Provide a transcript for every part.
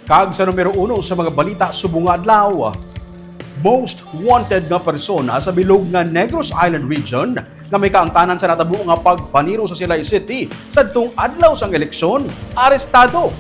Kag sa numero 1 sa mga balita subong nga adlaw. Most wanted nga persona sa bilog nga Negros Island region nga may kaangtanan sa natabo nga pagpaniro sa Silay City sadtong adlaw sang eleksyon, arestado.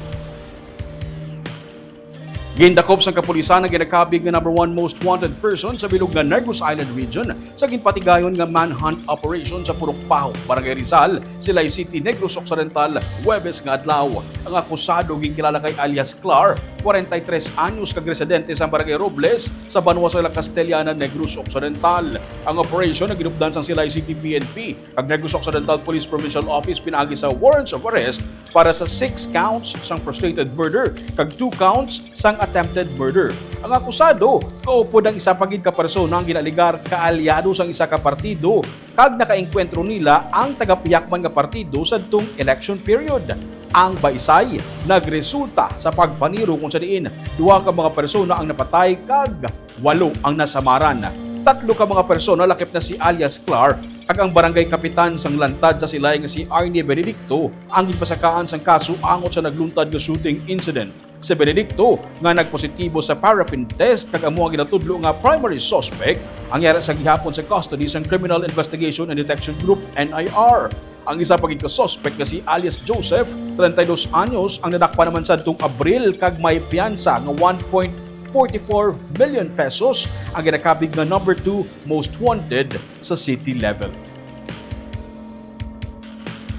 Gindakop sa kapulisan ang ginakabig nga number 1 most wanted person sa bilog nga Negros Island region sa ginpatigayon nga manhunt operation sa Purokpaho, Barangay Rizal, Silay City, Negros Occidental, Huwebes nga adlaw. Ang akusado ginkilala kay alias Clar, 43 anyos kag residente sa Barangay Robles sa Banwa sa Castellana, Negros Occidental. Ang operation na ginupdan sa Silay City PNP kag Negros Occidental Police Provincial Office pinaagi sa warrants of arrest para sa 6 counts sang frustrated murder kag 2 counts sang attempted murder. Ang akusado, kaupod ang isa pagid ka persona ang ginaligar kaalyado sang isa ka partido kag nakaengkwentro nila ang tagapiyakman nga partido sadtong election period. Ang baysay nagresulta sa pagpaniro kung sa diin 2 ka mga persona ang napatay kag 8 ang nasamaran. 3 ka mga persona lakip na si alias Clar kag ang barangay kapitan sang lantad sa Silay nga si Arnie Benedicto ang gipasakaan sang kaso angot sa nagluntad nga shooting incident. Si Benedicto nga nagpositibo sa paraffin test kag amo ang ginatudlo nga primary suspect ang yara sa gihapon sa custody sang Criminal Investigation and Detection Group NIR. Ang isa pagid ka suspect nga si alias Joseph, 32 anyos, ang nadakpa naman sadtong Abril kag may piyansa nga 1.44 million pesos ang ginakabig nga number 2 most wanted sa city level.